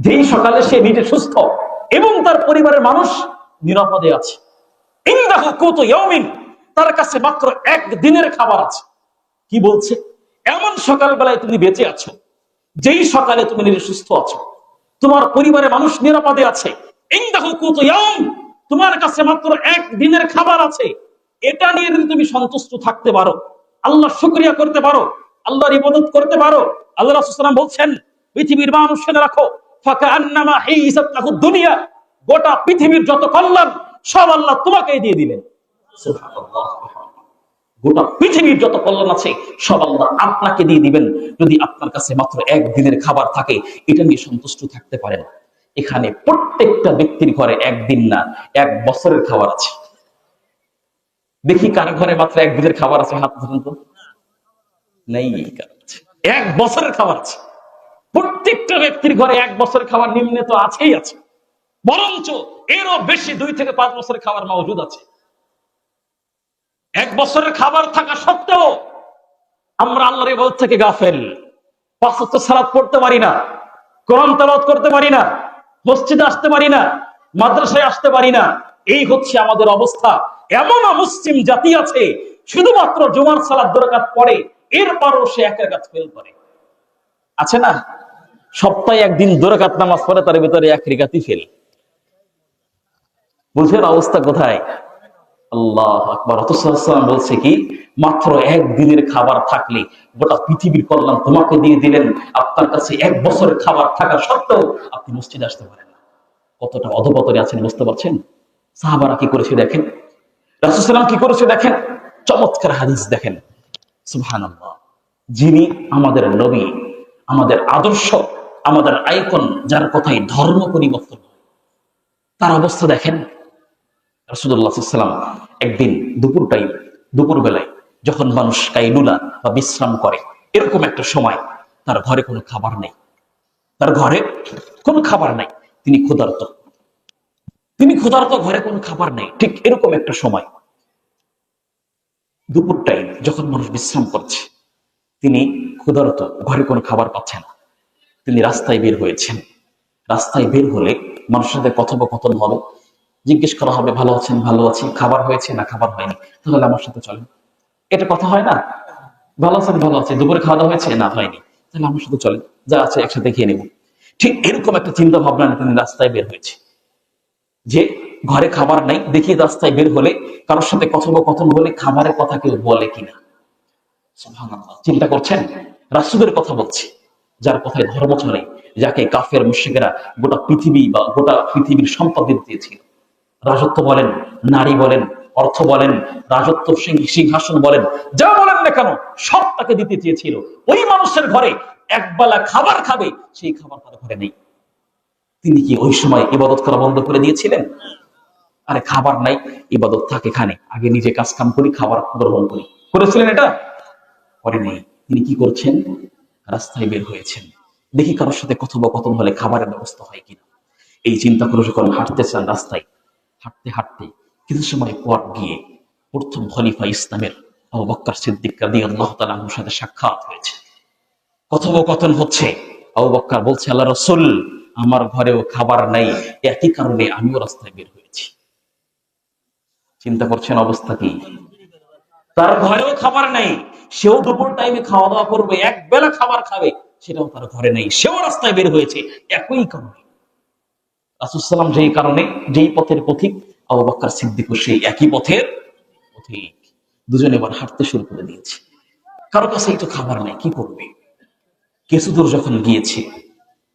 যেই সকালে সে নিজে সুস্থ এবং তার পরিবারের মানুষ নিরাপদে আছে। ইনদাহু কুতু ইয়াউমিন, তার কাছে মাত্র একদিনের খাবার আছে। কি বলছে? এমন সকালবেলায় তুমি বেঁচে আছো, যেই সকালে তুমি নিজে সুস্থ আছো, তোমার পরিবারের মানুষ নিরাপদে আছে। ইনদাহু কুতু ইয়াউম, তোমার কাছে মাত্র একদিনের খাবার আছে। এটা নিয়ে যদি তুমি সন্তুষ্ট থাকতে পারো, আল্লাহর শুকরিয়া করতে পারো, আল্লাহর ইবাদত করতে পারো, আল্লাহ রাসূল সাল্লাল্লাহু আলাইহি ওয়াসাল্লাম বলছেন, পৃথিবীর মানুষ শুনে রাখো, ফাকান্নামা হিসাত লাহুদ দুনিয়া, গোটা পৃথিবীর যত কল্যাণ সব আল্লাহ তোমাকেই দিয়ে দিলেন। সুবহানাল্লাহ। গোটা পৃথিবীর যত কল্যাণ আছে সব আল্লাহ আপনাকে দিয়ে দিবেন, যদি আপনার কাছে মাত্র একদিনের খাবার থাকে। এটা নিয়ে সন্তুষ্ট থাকতে পারেন। এখানে প্রত্যেকটা ব্যক্তির ঘরে একদিন না, 1 বছরের খাবার আছে। দেখি কার ঘরে মাত্র একদিনের খাবার আছে, হাত ধরুন তো। নেই। 1 বছরের খাবার আছে। প্রত্যেকটা ব্যক্তির ঘরে 1 বছরের খাবার নিম্নে তো আছেই আছে, বরঞ্চ এরও বেশি 2 থেকে 5 বছরের খাবার মজুদ আছে। 1 বছরের খাবার থাকা সত্ত্বেও আমরা আল্লাহর ইবাদত থেকে গাফেল। 5 ওয়াক্ত সালাত পড়তে পারি না, কোরআন তেলাওয়াত করতে পারি না, মসজিদে আসতে পারি না, মাদ্রাসায় আসতে পারি না। এই হচ্ছে আমাদের অবস্থা। এমনও মুসলিম জাতি আছে শুধুমাত্র জুমার সালাত 2 রাকাত পড়ে, এরপরও সে 1 রাকাত ফেল করে। আছে না? সপ্তাহে একদিন 2 রাকাত নামাজ পড়ে, তার ভিতরে 1 রাকাতই ফেল। বুঝেন অবস্থা কোথায়? আল্লাহু আকবার। রাসূল সাল্লাল্লাহু আলাইহি ওয়াসাল্লাম বলছে কি, মাত্র একদিনের খাবার থাকলে গোটা পৃথিবীর কল্যাণ তোমাকে দিয়ে দিলেন। আপনার কাছে 1 বছরের খাবার থাকা সত্ত্বেও আপনি মসজিদে আসতে পারেন না। কতটা অধপতনে আছেন বুঝতে পারছেন? সাহাবারা কি করেছে দেখেন, রাসূল সাল্লাল্লাহু আলাইহি ওয়াসাল্লাম কি করেছে দেখেন। চমৎকার হাদিস দেখেন। সুবহানাল্লাহ। যিনি আমাদের নবী, আমাদের আদর্শ, আমাদের আইকন, যার কথাই ধর্ম পরিবর্তন হয়, তার অবস্থা দেখেন। রাসূলুল্লাহ সাল্লাল্লাহু আলাইহি ওয়াসাল্লাম একদিন দুপুর বেলায় যখন মানুষ কাইলুলা বা বিশ্রাম করে, এরকম একটা সময় তার ঘরে কোনো খাবার নেই, তার ঘরে কোনো খাবার নাই। তিনি ক্ষুধার্ত, ঘরে কোনো খাবার নেই। ঠিক এরকম একটা সময় দুপুর টাইম যখন মানুষ বিশ্রাম করছে, তিনি ক্ষুধার্ত, ঘরে কোনো খাবার পাচ্ছেন না। তিনি রাস্তায় বের হয়েছেন। রাস্তায় বের হলে মানুষের সাথে কথোপকথন হবে, জিজ্ঞেস করা হবে, ভালো আছেন? ভালো আছি। খাবার হয়েছে? না, খাবার হয়নি। তাহলে আমার সাথে চলেন। এটা কথা হয় না? ভালো আছেন? ভালো আছি। দুপুরে খাওয়া দাওয়া হয়েছে? না, হয়নি। তাহলে আমার সাথে চলেন, যা আছে একসাথে খেয়ে নেব। ঠিক এরকম একটা চিন্তা ভাবনা নিয়ে তিনি রাস্তায় বের হয়েছে, যে ঘরে খাবার নাই। দেখি রাস্তায় বের হলে কারোর সাথে কথোপকথন হলে খাবারের কথা কেউ বলে কিনা। সুবহানাল্লাহ। চিন্তা করছেন? রাসূলের কথা বলছি, যার কথায় ধর্ম চলে, যাকে কাফের মুশরিকরা গোটা পৃথিবীর সম্পদ দিয়েছিল। রাজত্ব বলেন, নারী বলেন, অর্থ বলেন, রাজত্ব সিংহাসন বলেন, যা বলেন না কেন সব তাকে দিতে চেয়েছিল। ওই মানুষের ঘরে একবেলা খাবার খাবে, সেই খাবার তার ঘরে নেই। তিনি কি ওই সময় ইবাদত করা বন্ধ করে দিয়েছিলেন? আরে খাবার নাই, ইবাদত থাকে এখানে, আগে নিজে কাজ কাম করি, খাবার গ্রহণ করি। করেছিলেন এটা? করেনি। তিনি কি করছেন? রাস্তায় বের হয়েছেন, দেখি কারোর সাথে কথোপকথন হলে খাবারের ব্যবস্থা হয় কিনা। এই চিন্তা করে যখন হাঁটতেছেন রাস্তায়, হাঁটতে হাঁটতে কিছু সময় পর গিয়ে প্রথম খলিফা ইসলামের আবু বকর সিদ্দিক রাদিয়াল্লাহু তাআলা আনহুর সাথে সাক্ষাৎ হয়েছে। কথোপকথন হচ্ছে। আবু বকর বলছে, আল্লাহ রাসূল, আমার ঘরেও খাবার নাই, একই কারণে আমিও রাস্তায় বের হয়েছি। চিন্তা করছেন অবস্থা কি? তার ঘরেও খাবার নাই, সেও দুপুর টাইমে খাওয়া দাওয়া করবে, এক বেলা খাবার খাবে, সেটাও তার ঘরে নেই, সেও রাস্তায় বের হয়েছে একই কারণে। রাসূল সাল্লাল্লাহু আলাইহি ওয়াসাল্লাম যেই পথের পথিক, আবু বকর সিদ্দিক সেই একই পথের পথিক। দুজনে এবার হাঁটতে শুরু করে দিয়েছে। কারো কাছে একটু খাবার নাই, কি করবে? কিছু দূর যখন গিয়েছে,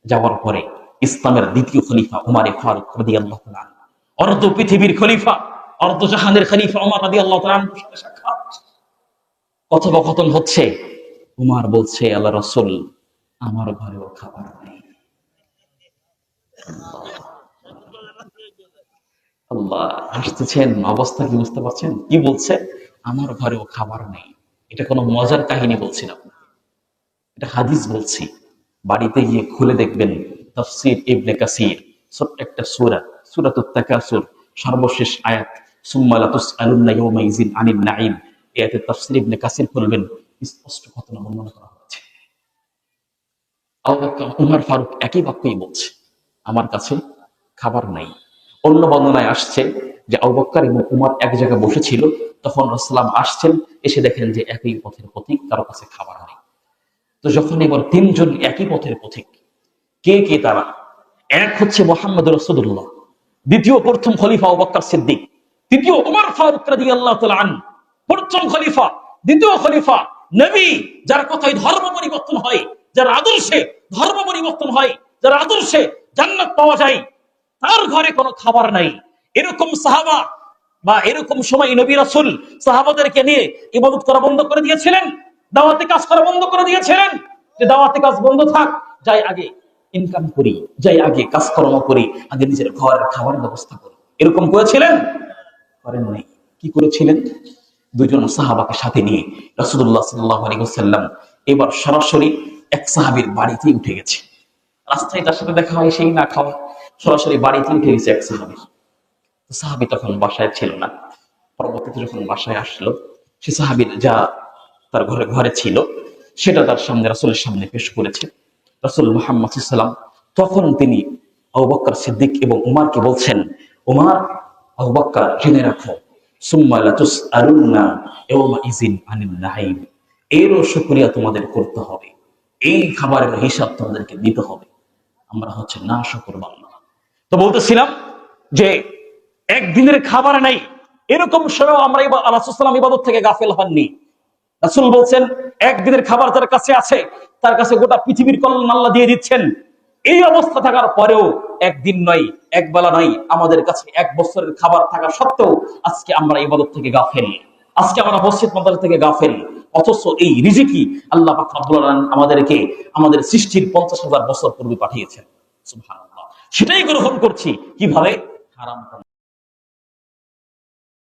যাওয়ার পরে ইসলামের দ্বিতীয় খলিফা উমারে ফারুক রাদিয়াল্লাহু তাআলা আনহু, অর্ধ পৃথিবীর খলিফা, অর্ধ জাহানের খলিফা উমর রাদিয়াল্লাহু তাআলা আনহুর সাথে সাক্ষাৎ। কথোপকথন হচ্ছে। উমর বলছে, আল্লাহ রাসূল, আমার ঘরেও খাবার নেই। আল্লাহ, হাসতেছেন, অবস্থা কি বুঝতে পারছেন? কি বলছে? আমার ঘরেও খাবার নেই। এটা কোনো মজার কাহিনী বলছি না, এটা হাদিস বলছি। বাড়িতে গিয়ে খুলে দেখবেন তাফসীর ইবনে কাসির, ছোট্ট একটা সূরা, সূরাতুত তাকাসুর, সর্বশেষ আয়াত, সুম্মা লাতুসআলুন্না ইয়াওমাইযিন আনিন নাঈম। এই আয়াতের তাফসীর ইবনে কাসির খুলবেন, স্পষ্ট ঘটনা বর্ণনা করা হচ্ছে। আবু বকর উমর ফারুক একই বাক্যই বলছে। আমার কাছে খাবার নাই। অন্য বর্ণনায় আসছে যে আবু বকর এবং উমর এক জায়গায় বসেছিল, তখন রাসূলুল্লাহ আসছেন, এসে দেখেন যে একই পথের পথিক, কারো কাছে খাবার নেই। তো যখন এবার তিনজন একই পথের পথিক, কে কে তারা? এক হচ্ছে মুহাম্মদ রাসূলুল্লাহ, দ্বিতীয় প্রথম খলিফা আবু বকর সিদ্দিক, তৃতীয় ওমর ফারুক রাদিয়াল্লাহু তাআলা আনহু, প্রথম খলিফা, দ্বিতীয় খলিফা, নবী, যার কথায় ধর্ম পরিবর্তন হয়, যার আদর্শে ধর্ম পরিবর্তন হয়, যার আদর্শে জান্নাত পাওয়া যায়, তার ঘরে কোনো খাবার নাই। এরকম সাহাবা বা এরকম সময় নবী রাসূল সাহাবাদেরকে নিয়ে ইবাদত করা বন্ধ করে দিয়েছিলেন, দাওয়াতি কাজ করা বন্ধ করে দিয়েছিলেন, যে দাওয়াতি কাজ বন্ধ থাক, যাই আগে ইনকাম করি, যাই আগে কাজকর্ম করি, আগে নিজের ঘরের খাবারের ব্যবস্থা করি। এরকম করেছিলেন? করেন নাই। কি করেছিলেন? দুজন সাহাবাকে সাথে নিয়ে রাসূলুল্লাহ সাল্লাল্লাহু আলাইহি ওয়াসাল্লাম এবার সরাসরি এক সাহাবীর বাড়িতে উঠে গেছে। রাস্তায় তার সাথে দেখা হয়, সেই না খাওয়া, সরাসরি বাড়িতে উঠে গেছে এক সাহাবী। সাহাবী তখন বাসায় ছিল না। পরবর্তীতে যখন বাসায় আসলো, সে সাহাবীর যা তার ঘরে ঘরে ছিল সেটা তার সামনে, রাসূলের সামনে পেশ করেছে। রাসূল মুহাম্মদ সাল্লাল্লাহু আলাইহি ওয়াসাল্লাম তখন তিনি আবু বকর সিদ্দিক এবং উমরকে বলছেন, উমর, আবু বকর, জেনে রাখো, সুম্মা লাতুসআলুন্না ইয়াওমা ইযিন আনিন নাঈম, এরও শুকরিয়া তোমাদের করতে হবে, এই খাবারের হিসাব তোমাদেরকে দিতে হবে। আমরা হচ্ছে না শুকর বান্দা। তো বলতেছিলাম যে একদিনের খাবার নাই, এরকম সময় আমরা রাসূল সাল্লাল্লাহু আলাইহি ওয়াসাল্লাম ইবাদত থেকে গাফেল হননি। রাসূল বলছেন একদিনের খাবার যার কাছে আছে, তার কাছে গোটা পৃথিবীর কল্যাণ আল্লাহ দিয়ে দিচ্ছেন। এই অবস্থা থাকার পরেও একদিন নয়, এক বেলা নয়, আমাদের কাছে এক বছরের খাবার থাকা সত্ত্বেও আজকে আমরা ইবাদত থেকে গাফেল, আজকে আমরা মসজিদ মাদ্রাসা থেকে গাফেল। অথচ এই রিজিকই আল্লাহ পাক রব্বুল আলামিন আমাদেরকে আমাদের সৃষ্টির 50,000 বছর পূর্বে পাঠিয়েছেন। সুবহানাল্লাহ। সেটাই গ্রহণ করছি কিভাবে? হারাম।